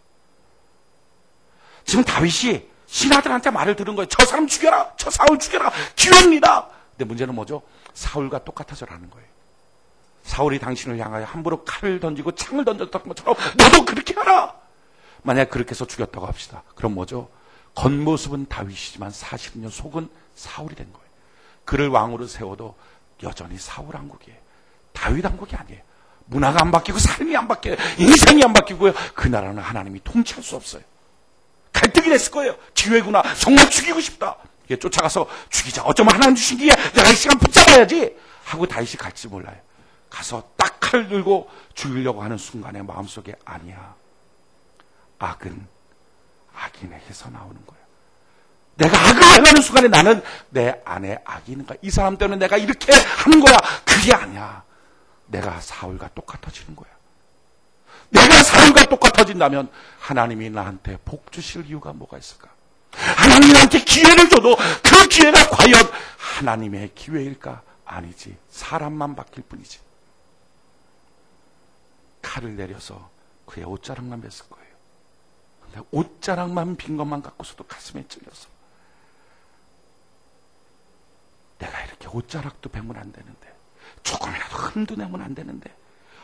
지금 다윗이 신하들한테 말을 들은 거예요. 저 사람 죽여라. 저 사울 죽여라. 기회입니다. 근데 문제는 뭐죠? 사울과 똑같아져라는 거예요. 사울이 당신을 향하여 함부로 칼을 던지고 창을 던졌던 것처럼 너도 그렇게 하라. 만약 그렇게 해서 죽였다고 합시다. 그럼 뭐죠? 겉모습은 다윗이지만 사실은요, 속은 사울이 된 거예요. 그를 왕으로 세워도 여전히 사울 왕국이에요. 다윗 왕국이 아니에요. 문화가 안 바뀌고 삶이 안 바뀌어요. 인생이 안 바뀌고요. 그 나라는 하나님이 통치할 수 없어요. 갈등이 됐을 거예요. 기회구나. 정말 죽이고 싶다. 이게 쫓아가서 죽이자. 어쩌면 하나님 주신 기회 내가 이 시간 붙잡아야지 하고 다윗이 갈지 몰라요. 가서 딱 칼 들고 죽이려고 하는 순간에 마음속에 아니야. 악은 악인에게서 나오는 거예요. 내가 악을 행하는 순간에 나는 내 안에 악이 있는가? 이 사람 때문에 내가 이렇게 하는 거야. 그게 아니야. 내가 사울과 똑같아지는 거야. 내가 사울과 똑같아진다면 하나님이 나한테 복 주실 이유가 뭐가 있을까? 하나님이 나한테 기회를 줘도 그 기회가 과연 하나님의 기회일까? 아니지. 사람만 바뀔 뿐이지. 칼을 내려서 그의 옷자락만 맸을 거예요. 근데 옷자락만 빈 것만 갖고서도 가슴에 찔려서 내가 이렇게 옷자락도 베면 안 되는데, 조금이라도 흠도 내면 안 되는데,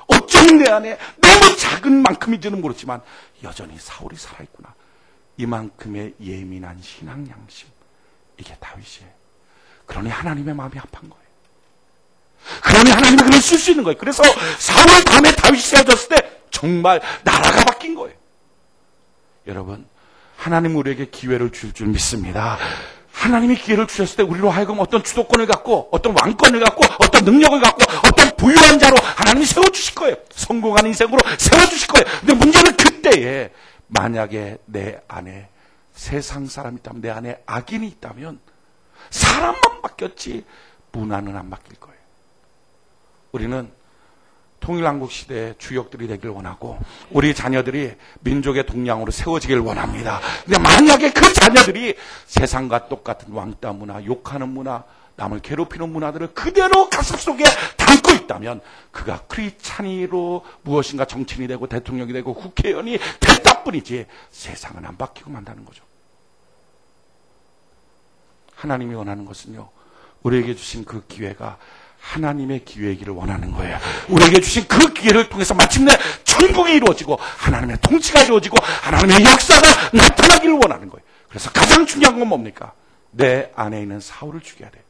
어쩜 내 안에 너무 작은 만큼인지는 모르지만 여전히 사울이 살아있구나. 이만큼의 예민한 신앙 양심, 이게 다윗이에요. 그러니 하나님의 마음이 아픈 거예요. 그러니 하나님이 그를 쓸 수 있는 거예요. 그래서 사울 다음에 다윗이 세워졌을 때 정말 나라가 바뀐 거예요. 여러분, 하나님 우리에게 기회를 줄 줄 믿습니다. 하나님이 기회를 주셨을 때 우리로 하여금 어떤 주도권을 갖고, 어떤 왕권을 갖고, 어떤 능력을 갖고, 어떤 부유한 자로 하나님이 세워주실 거예요. 성공한 인생으로 세워주실 거예요. 근데 문제는 그때에 만약에 내 안에 세상 사람이 있다면, 내 안에 악인이 있다면 사람만 바뀌었지 문화는 안 바뀔 거예요. 우리는 통일한국 시대의 주역들이 되길 원하고 우리 자녀들이 민족의 동량으로 세워지길 원합니다. 근데 만약에 그 자녀들이 세상과 똑같은 왕따 문화, 욕하는 문화, 남을 괴롭히는 문화들을 그대로 가슴속에 담고 있다면 그가 크리스찬이로 무엇인가 정치인이 되고 대통령이 되고 국회의원이 됐다 뿐이지 세상은 안 바뀌고 만다는 거죠. 하나님이 원하는 것은요, 우리에게 주신 그 기회가 하나님의 기회이기를 원하는 거예요. 우리에게 주신 그 기회를 통해서 마침내 천국이 이루어지고 하나님의 통치가 이루어지고 하나님의 역사가 나타나기를 원하는 거예요. 그래서 가장 중요한 건 뭡니까? 내 안에 있는 사울을 죽여야 돼요.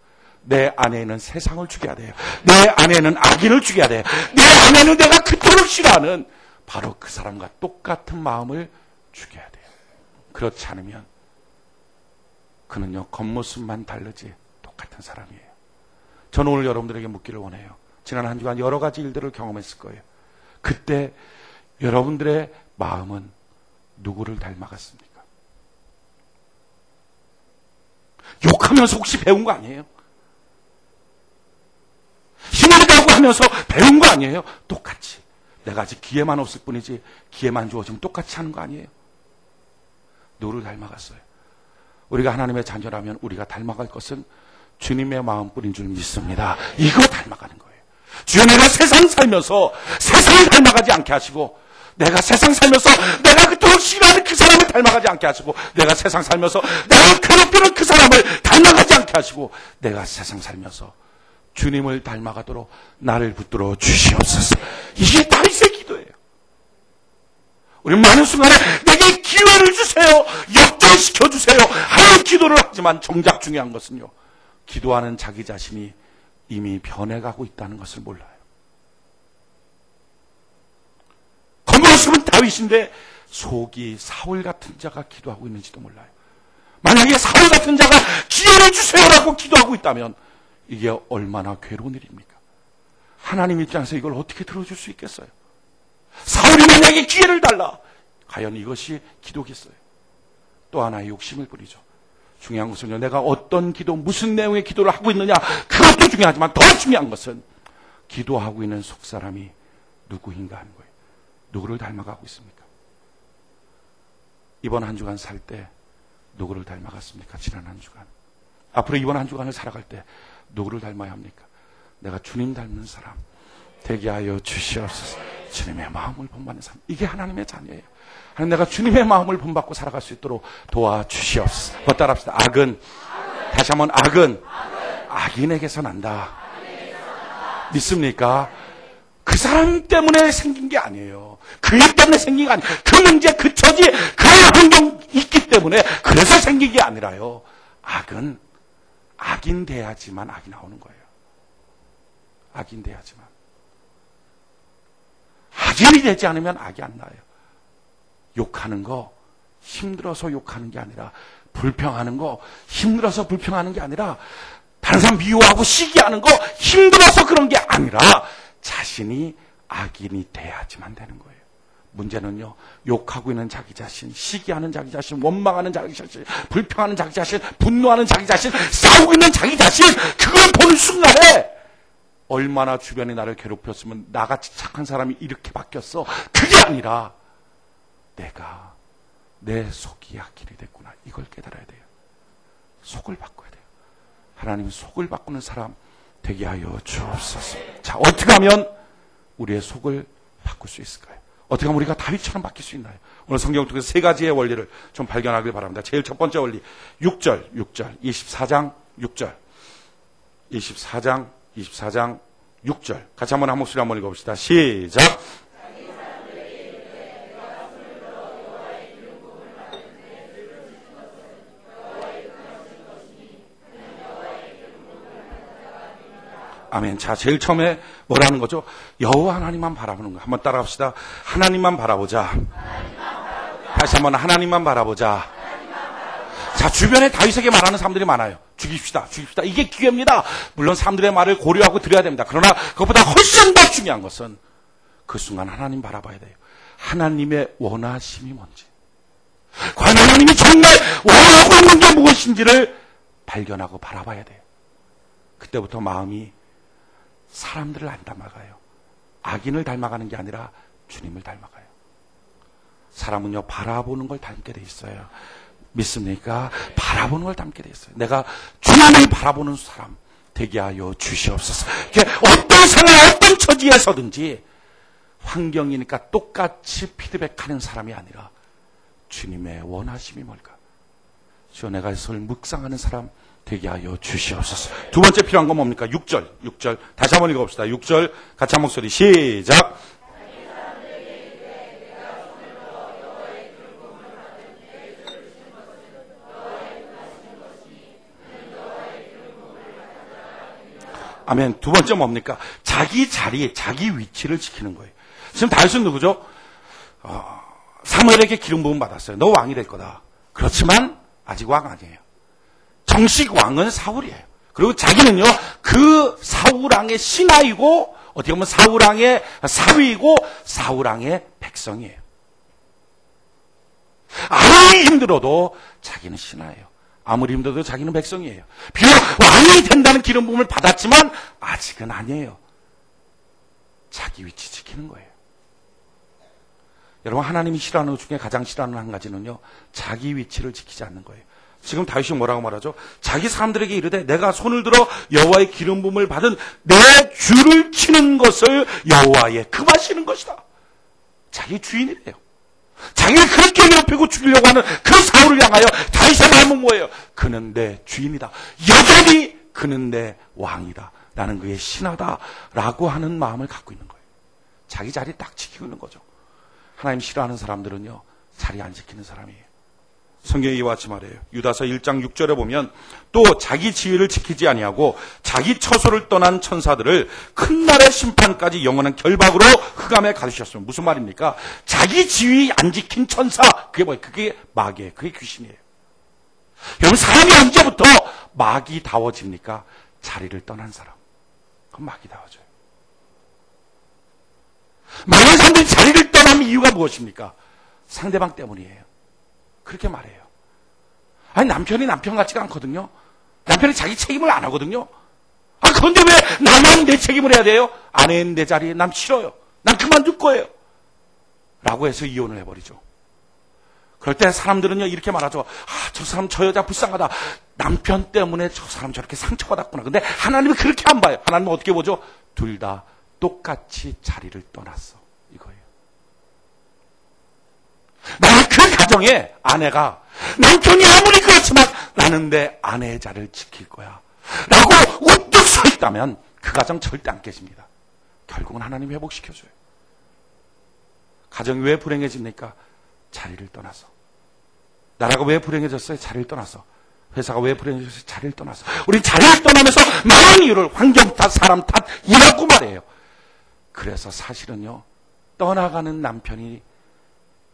내 안에 있는 세상을 죽여야 돼요. 내 안에 있는 악인을 죽여야 돼요. 내 안에는 내가 그토록 싫어하는 바로 그 사람과 똑같은 마음을 죽여야 돼요. 그렇지 않으면 그는요, 겉모습만 다르지 똑같은 사람이에요. 저는 오늘 여러분들에게 묻기를 원해요. 지난 한 주간 여러 가지 일들을 경험했을 거예요. 그때 여러분들의 마음은 누구를 닮아갔습니까? 하면서 혹시 배운 거 아니에요? 힘을 다하고 하면서 배운 거 아니에요? 똑같이. 내가 아직 기회만 없을 뿐이지 기회만 주어지면 똑같이 하는 거 아니에요? 누구를 닮아갔어요? 우리가 하나님의 자녀라면 우리가 닮아갈 것은 주님의 마음뿐인 줄 믿습니다. 이거 닮아가는 거예요. 주여, 내가 세상 살면서 세상을 닮아가지 않게 하시고, 내가 세상 살면서 내가 그토록 싫어하는 그 사람을 닮아가지 않게 하시고, 내가 세상 살면서 내가 괴롭히는 그 사람을 닮아가지 않게 하시고, 내가 세상 살면서 주님을 닮아가도록 나를 붙들어 주시옵소서. 이게 다윗의 기도예요. 우리 많은 순간에 내게 기회를 주세요, 역전시켜 주세요 하는 기도를 하지만 정작 중요한 것은요, 기도하는 자기 자신이 이미 변해가고 있다는 것을 몰라요. 겉모습은 다윗인데 속이 사울 같은 자가 기도하고 있는지도 몰라요. 만약에 사울 같은 자가 기회를 주세요라고 기도하고 있다면 이게 얼마나 괴로운 일입니까? 하나님 입장에서 이걸 어떻게 들어줄 수 있겠어요? 사울이 만약에 기회를 달라, 과연 이것이 기도겠어요? 또 하나의 욕심을 부리죠. 중요한 것은요, 내가 어떤 기도, 무슨 내용의 기도를 하고 있느냐, 그것도 중요하지만 더 중요한 것은 기도하고 있는 속사람이 누구인가 하는 거예요. 누구를 닮아가고 있습니까? 이번 한 주간 살 때 누구를 닮아갔습니까? 지난 한 주간. 앞으로 이번 한 주간을 살아갈 때 누구를 닮아야 합니까? 내가 주님 닮는 사람 되게 하여 주시옵소서. 주님의 마음을 본받는 사람, 이게 하나님의 자녀예요. 하나님, 내가 주님의 마음을 본받고 살아갈 수 있도록 도와주시옵소서. 그거 따라합시다. 악은, 다시 한번 악은 악인에게서 난다. 믿습니까? 그 사람 때문에 생긴 게 아니에요. 그 일 때문에 생긴 게 아니에요. 그 문제, 그 처지, 그 환경 있기 때문에 그래서 생긴 게 아니라요. 악은 악인 돼야지만 악이 나오는 거예요. 악인 돼야지만. 악인이 되지 않으면 악이 안 나요. 욕하는 거 힘들어서 욕하는 게 아니라, 불평하는 거 힘들어서 불평하는 게 아니라, 다른 사람 미워하고 시기하는 거 힘들어서 그런 게 아니라 자신이 악인이 돼야지만 되는 거예요. 문제는요, 욕하고 있는 자기 자신, 시기하는 자기 자신, 원망하는 자기 자신, 불평하는 자기 자신, 분노하는 자기 자신, 싸우고 있는 자기 자신, 그걸 보는 순간에 얼마나 주변이 나를 괴롭혔으면 나같이 착한 사람이 이렇게 바뀌었어. 그게 아니라 내가 내 속이 악인이 됐구나, 이걸 깨달아야 돼요. 속을 바꿔야 돼요. 하나님은 속을 바꾸는 사람 되게 하여 주옵소서. 자, 어떻게 하면 우리의 속을 바꿀 수 있을까요? 어떻게 하면 우리가 다윗처럼 바뀔 수 있나요? 오늘 성경을 통해서 세 가지의 원리를 좀 발견하길 바랍니다. 제일 첫 번째 원리, 6절, 24장 6절. 24장 6절. 같이 한번 한 목소리 한번 읽어봅시다. 시작. 아멘. 자, 제일 처음에 뭐라는 거죠? 여호와 하나님만 바라보는 거. 한번 따라합시다. 하나님만 바라보자. 다시 한번 하나님만 바라보자. 자, 주변에 다윗에게 말하는 사람들이 많아요. 죽입시다, 죽입시다. 이게 기회입니다. 물론 사람들의 말을 고려하고 드려야 됩니다. 그러나 그것보다 훨씬 더 중요한 것은 그 순간 하나님 바라봐야 돼요. 하나님의 원하심이 뭔지, 과연 하나님이 정말 원하고 있는 게 무엇인지를 발견하고 바라봐야 돼요. 그때부터 마음이 사람들을 안 닮아가요. 악인을 닮아가는 게 아니라 주님을 닮아가요. 사람은요, 바라보는 걸 닮게 돼 있어요. 믿습니까? 바라보는 걸 닮게 돼 있어요. 내가 주님을 바라보는 사람 되게 하여 주시옵소서. 어떤 상황, 어떤 처지에서든지 환경이니까 똑같이 피드백하는 사람이 아니라 주님의 원하심이 뭘까? 주여, 내가 이것을 묵상하는 사람 되게 하여 주시옵소서. 두 번째 필요한 건 뭡니까? 6절. 다시 한번 읽어봅시다. 6절 같이 한 목소리 시작. 아멘. 두 번째 뭡니까? 자기 자리, 자기 위치를 지키는 거예요. 지금 다윗은 누구죠? 사무엘에게 기름 부음 받았어요. 너 왕이 될 거다. 그렇지만 아직 왕 아니에요. 정식 왕은 사울이에요. 그리고 자기는요, 그 사울왕의 신하이고, 어떻게 보면 사울왕의 사위이고, 사울왕의 백성이에요. 아무리 힘들어도 자기는 신하예요. 아무리 힘들어도 자기는 백성이에요. 비록 왕이 된다는 기름 부음을 받았지만 아직은 아니에요. 자기 위치 지키는 거예요. 여러분, 하나님이 싫어하는 것 중에 가장 싫어하는 한 가지는요, 자기 위치를 지키지 않는 거예요. 지금 다윗이 뭐라고 말하죠? 자기 사람들에게 이르되 내가 손을 들어 여호와의 기름 부음을 받은 내 주를 치는 것을 여호와의 금하시는 것이다. 자기 주인이래요. 자기를 그렇게 괴롭히고 죽이려고 하는 그 사울을 향하여 다윗의 마음은 뭐예요? 그는 내 주인이다. 여전히 그는 내 왕이다. 나는 그의 신하다라고 하는 마음을 갖고 있는 거예요. 자기 자리 딱 지키고 있는 거죠. 하나님 싫어하는 사람들은요, 자리 안 지키는 사람이에요. 성경이 이와 같이 말해요. 유다서 1장 6절에 보면 또 자기 지위를 지키지 아니하고 자기 처소를 떠난 천사들을 큰 날의 심판까지 영원한 결박으로 흑암에 가두셨습니다. 무슨 말입니까? 자기 지위 안 지킨 천사, 그게 뭐예요? 그게 마귀예요. 그게 귀신이에요. 여러분, 사람이 언제부터 마귀다워집니까? 자리를 떠난 사람. 그건 마귀다워져요. 많은 사람들이 자리를 떠난 이유가 무엇입니까? 상대방 때문이에요. 그렇게 말해요. 아니, 남편이 남편 같지가 않거든요. 남편이 자기 책임을 안 하거든요. 아, 그런데 왜 나만 내 책임을 해야 돼요? 아내는 내 자리에 남 싫어요. 난 그만둘 거예요. 라고 해서 이혼을 해버리죠. 그럴 때 사람들은요, 이렇게 말하죠. 아, 저 사람, 저 여자 불쌍하다. 남편 때문에 저 사람 저렇게 상처받았구나. 근데 하나님은 그렇게 안 봐요. 하나님은 어떻게 보죠? 둘 다 똑같이 자리를 떠났어. 이거예요. 나는 그 가정에 아내가 남편이 아무리 그렇지만 나는 내 아내의 자리를 지킬 거야 라고 우뚝 서 있다면 그 가정 절대 안 깨집니다. 결국은 하나님이 회복시켜줘요. 가정이 왜 불행해집니까? 자리를 떠나서. 나라가 왜 불행해졌어요? 자리를 떠나서. 회사가 왜 불행해졌어요? 자리를 떠나서. 우린 자리를 떠나면서 많은 이유를 환경 탓, 사람 탓이라고 말해요. 그래서 사실은요, 떠나가는 남편이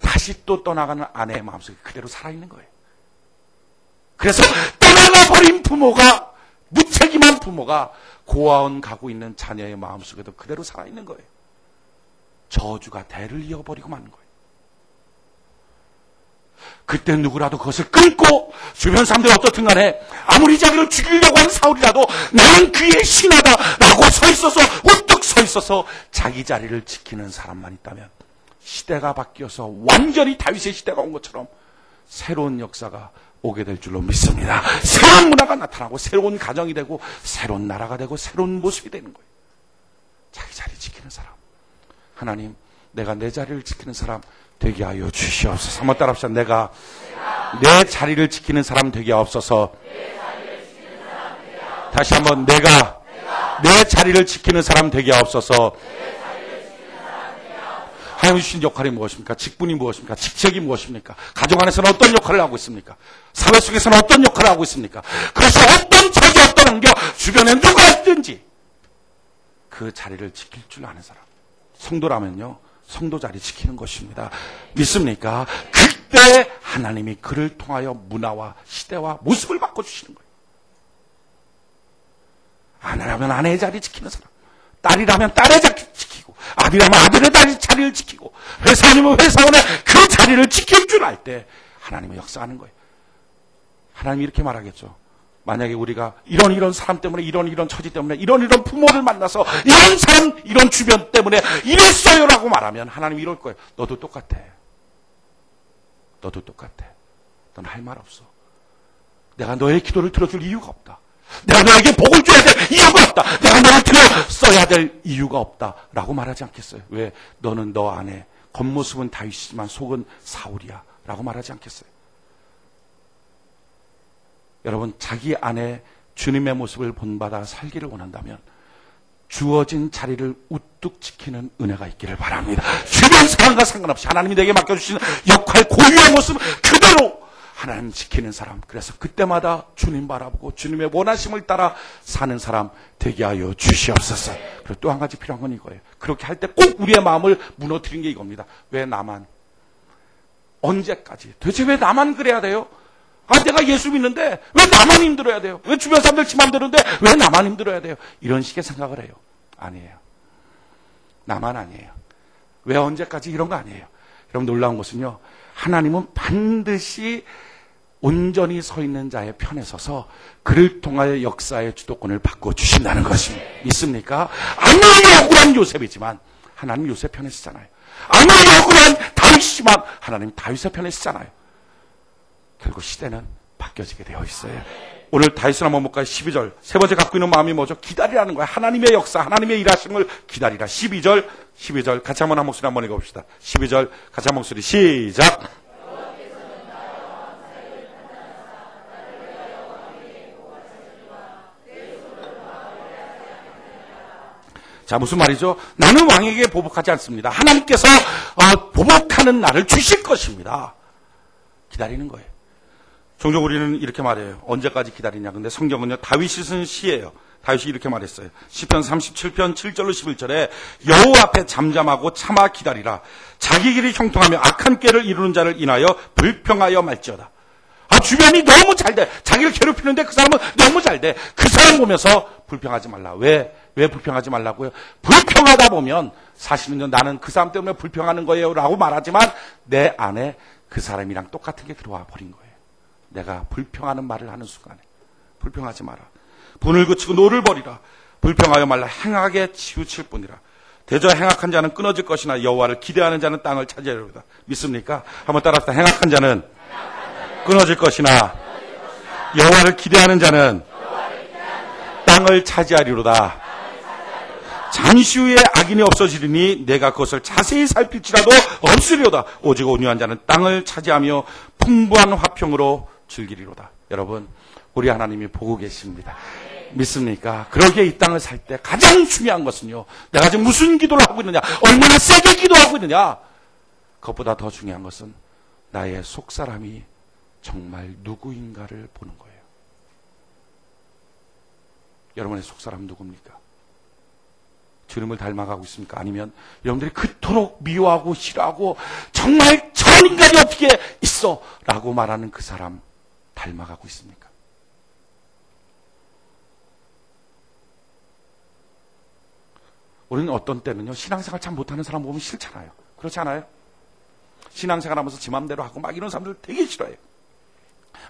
다시 또 떠나가는 아내의 마음속에 그대로 살아있는 거예요. 그래서 떠나가버린 부모가, 무책임한 부모가 고아원 가고 있는 자녀의 마음속에도 그대로 살아있는 거예요. 저주가 대를 이어버리고 마는 거예요. 그때 누구라도 그것을 끊고 주변 사람들이 어떻든 간에 아무리 자기를 죽이려고 하는 사울이라도 나는 그의 신하다라고 서 있어서, 우뚝 서 있어서 자기 자리를 지키는 사람만 있다면 시대가 바뀌어서 완전히 다윗의 시대가 온 것처럼 새로운 역사가 오게 될 줄로 믿습니다. 새로운 문화가 나타나고 새로운 가정이 되고 새로운 나라가 되고 새로운 모습이 되는 거예요. 자기 자리 지키는 사람. 하나님, 내가 내 자리를 지키는 사람 되게 하여 주시옵소서. 한번 따라합시다. 내가 내 자리를 지키는 사람 되게 하옵소서. 다시 한번, 내가 내 자리를 지키는 사람 되게 하옵소서. 하나님 주신 역할이 무엇입니까? 직분이 무엇입니까? 직책이 무엇입니까? 가정 안에서는 어떤 역할을 하고 있습니까? 사회 속에서는 어떤 역할을 하고 있습니까? 그래서 어떤 자기, 어떤 환경, 주변에 누가 있든지 그 자리를 지킬 줄 아는 사람. 성도라면요, 성도 자리 지키는 것입니다. 믿습니까? 그때 하나님이 그를 통하여 문화와 시대와 모습을 바꿔주시는 거예요. 아내라면 아내의 자리 지키는 사람, 딸이라면 딸의 자리 지키고, 아들이라면 아들의 자리를 지키고, 회사원이면 회사원의 그 자리를 지킬 줄 알 때 하나님은 역사하는 거예요. 하나님이 이렇게 말하겠죠. 만약에 우리가 이런 사람 때문에, 이런 처지 때문에, 이런 부모를 만나서 이런 사람, 이런 주변 때문에 이랬어요라고 말하면 하나님이 이럴 거예요. 너도 똑같아. 너도 똑같아. 넌 할 말 없어. 내가 너의 기도를 들어줄 이유가 없다. 내가 너에게 복을 줘야 될 이유가 없다. 내가 너를 들어써야 될 이유가 없다라고 말하지 않겠어요? 왜? 너는 너 안에 겉모습은 다윗이지만 속은 사울이야 라고 말하지 않겠어요? 여러분, 자기 안에 주님의 모습을 본받아 살기를 원한다면 주어진 자리를 우뚝 지키는 은혜가 있기를 바랍니다. 주변 상황과 상관없이 하나님이 내게 맡겨주시는 역할, 고유의 모습 그대로 하나님 지키는 사람. 그래서 그때마다 주님 바라보고 주님의 원하심을 따라 사는 사람 되게 하여 주시옵소서. 그리고 또 한 가지 필요한 건 이거예요. 그렇게 할 때 꼭 우리의 마음을 무너뜨리는 게 이겁니다. 왜 나만? 언제까지? 도대체 왜 나만 그래야 돼요? 아, 내가 예수 믿는데 왜 나만 힘들어야 돼요? 왜 주변 사람들 지 맘대로인데 왜 나만 힘들어야 돼요? 이런 식의 생각을 해요. 아니에요. 나만 아니에요. 왜 언제까지 이런 거 아니에요. 여러분, 놀라운 것은요, 하나님은 반드시 온전히 서 있는 자의 편에 서서 그를 통하여 역사의 주도권을 바꿔주신다는 것입니다. 믿습니까? 아무리 억울한 요셉이지만 하나님 요셉 편에 서잖아요. 아무리 억울한 다윗이지만 하나님 다윗의 편에 서잖아요. 결국 시대는 바뀌어지게 되어 있어요. 오늘 다윗을 한번 볼까요? 12절. 세 번째 갖고 있는 마음이 뭐죠? 기다리라는 거야. 하나님의 역사, 하나님의 일하심을 기다리라. 12절 같이 한번 한 목소리 한번 읽어봅시다. 12절 같이 한 목소리 시작. 자, 무슨 말이죠? 나는 왕에게 보복하지 않습니다. 하나님께서 보복하는 날을 주실 것입니다. 기다리는 거예요. 종종 우리는 이렇게 말해요. 언제까지 기다리냐. 근데 성경은요, 다윗이 쓴 시예요. 다윗이 이렇게 말했어요. 시편 37편 7절로 11절에 여호와 앞에 잠잠하고 참아 기다리라. 자기 길이 형통하며 악한 꾀를 이루는 자를 인하여 불평하여 말지어다. 주변이 너무 잘 돼. 자기를 괴롭히는데 그 사람은 너무 잘 돼. 그 사람 보면서 불평하지 말라. 왜 불평하지 말라고요? 불평하다 보면 사실은요, 나는 그 사람 때문에 불평하는 거예요 라고 말하지만 내 안에 그 사람이랑 똑같은 게 들어와 버린 거예요. 내가 불평하는 말을 하는 순간에 불평하지 마라. 분을 그치고 노를 버리라. 불평하여 말라. 행하게 치우칠 뿐이라. 대저 행악한 자는 끊어질 것이나 여호와를 기대하는 자는 땅을 차지하리로다. 믿습니까? 한번 따라합시다. 행악한 자는 끊어질 것이나 여호와를 기대하는 자는 땅을 차지하리로다. 잠시 후에 악인이 없어지리니 내가 그것을 자세히 살필지라도 없으리로다. 오직 온유한 자는 땅을 차지하며 풍부한 화평으로 즐기리로다. 여러분, 우리 하나님이 보고 계십니다. 믿습니까? 그러기에 이 땅을 살 때 가장 중요한 것은요, 내가 지금 무슨 기도를 하고 있느냐, 얼마나 세게 기도하고 있느냐, 그것보다 더 중요한 것은 나의 속사람이 정말 누구인가를 보는 거예요. 여러분의 속사람 누굽니까? 주님을 닮아가고 있습니까? 아니면 여러분들이 그토록 미워하고 싫어하고 정말 저런 인간이 어떻게 있어? 라고 말하는 그 사람 닮아가고 있습니까? 우리는 어떤 때는요, 신앙생활 참 못하는 사람 보면 싫잖아요. 그렇지 않아요? 신앙생활 하면서 지 맘대로 하고 막 이런 사람들 되게 싫어해요.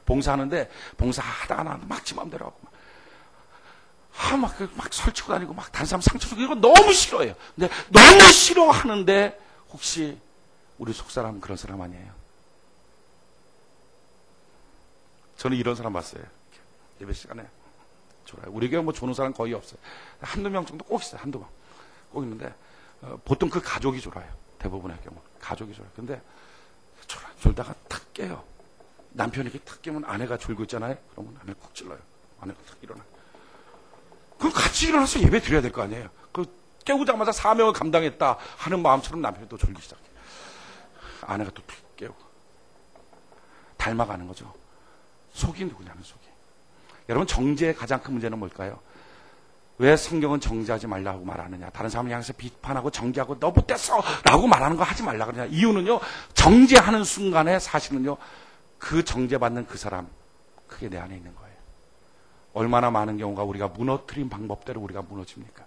봉사하는데 봉사하다가 나면 막 지 맘대로 하고 막 설치고 다니고 막 다른 사람 상처 주고 이거 너무 싫어해요. 근데 너무 싫어하는데 혹시 우리 속사람은 그런 사람 아니에요? 저는 이런 사람 봤어요. 예배 시간에 졸아요. 우리 교회 뭐 조는 사람 거의 없어요. 한두 명 정도 꼭 있어요. 한두 명 꼭 있는데 보통 그 가족이 졸아요. 대부분의 경우 가족이 졸아요. 근데 졸다가 탁 깨요. 남편이 이렇게 탁 깨면 아내가 졸고 있잖아요. 그러면 아내가 콕 찔러요. 아내가 탁 일어나요. 그럼 같이 일어나서 예배 드려야 될 거 아니에요. 그 깨우자마자 사명을 감당했다 하는 마음처럼 남편이 또 졸기 시작해요. 아내가 또 깨우고 닮아가는 거죠. 속이 누구냐면 속이. 여러분, 정죄의 가장 큰 문제는 뭘까요? 왜 성경은 정죄하지 말라고 말하느냐? 다른 사람을 향해서 비판하고 정죄하고 너 못됐어! 라고 말하는 거 하지 말라 그러냐? 이유는요, 정죄하는 순간에 사실은요, 그 정죄받는 그 사람, 그게 내 안에 있는 거예요. 얼마나 많은 경우가 우리가 무너뜨린 방법대로 우리가 무너집니까?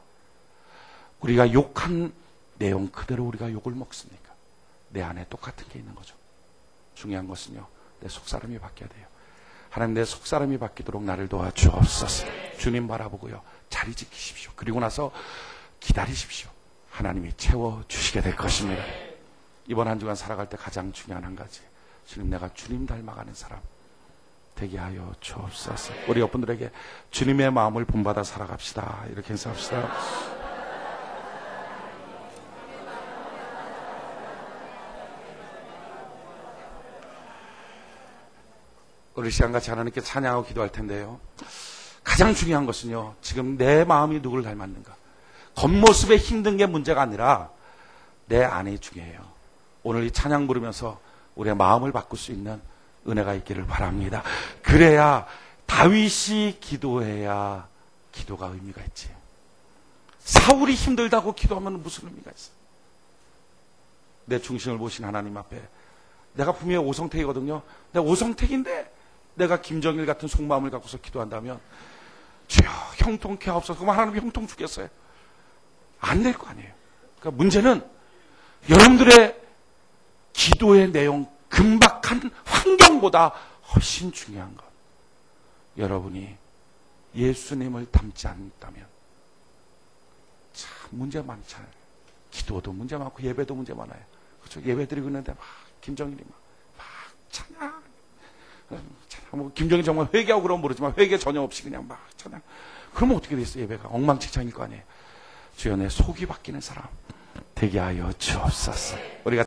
우리가 욕한 내용 그대로 우리가 욕을 먹습니까? 내 안에 똑같은 게 있는 거죠. 중요한 것은요, 내 속사람이 바뀌어야 돼요. 하나님, 내 속사람이 바뀌도록 나를 도와주옵소서. 주님 바라보고요, 자리 지키십시오. 그리고 나서 기다리십시오. 하나님이 채워주시게 될 것입니다. 이번 한 주간 살아갈 때 가장 중요한 한 가지, 주님, 내가 주님 닮아가는 사람 되게 하여 주옵소서. 우리 여러분들에게 주님의 마음을 본받아 살아갑시다. 이렇게 인사합시다. 우리 시간같이 하나님께 찬양하고 기도할 텐데요, 가장 중요한 것은요, 지금 내 마음이 누구를 닮았는가. 겉모습에 힘든 게 문제가 아니라 내 안이 중요해요. 오늘 이 찬양 부르면서 우리의 마음을 바꿀 수 있는 은혜가 있기를 바랍니다. 그래야 다윗이 기도해야 기도가 의미가 있지. 사울이 힘들다고 기도하면 무슨 의미가 있어? 내 중심을 보신 하나님 앞에 내가 분명히 오성택이거든요. 내가 오성택인데 내가 김정일 같은 속마음을 갖고서 기도한다면 주여 형통케 하옵소서. 그럼 하나님이 형통 주겠어요? 안 될 거 아니에요. 그러니까 문제는 여러분들의 기도의 내용, 금박한 환경보다 훨씬 중요한 것. 여러분이 예수님을 닮지 않다면 참 문제 많잖아요. 기도도 문제 많고 예배도 문제 많아요. 그렇죠? 예배 드리고 있는데 막 김정일이 막 찬양. 뭐 김정일 정말 회개하고 그러면 모르지만 회개 전혀 없이 그냥 막 찬양. 그러면 어떻게 됐어요? 예배가 엉망진창일 거 아니에요. 주여 내 속이 바뀌는 사람 되게 하여 주옵소서. 우리가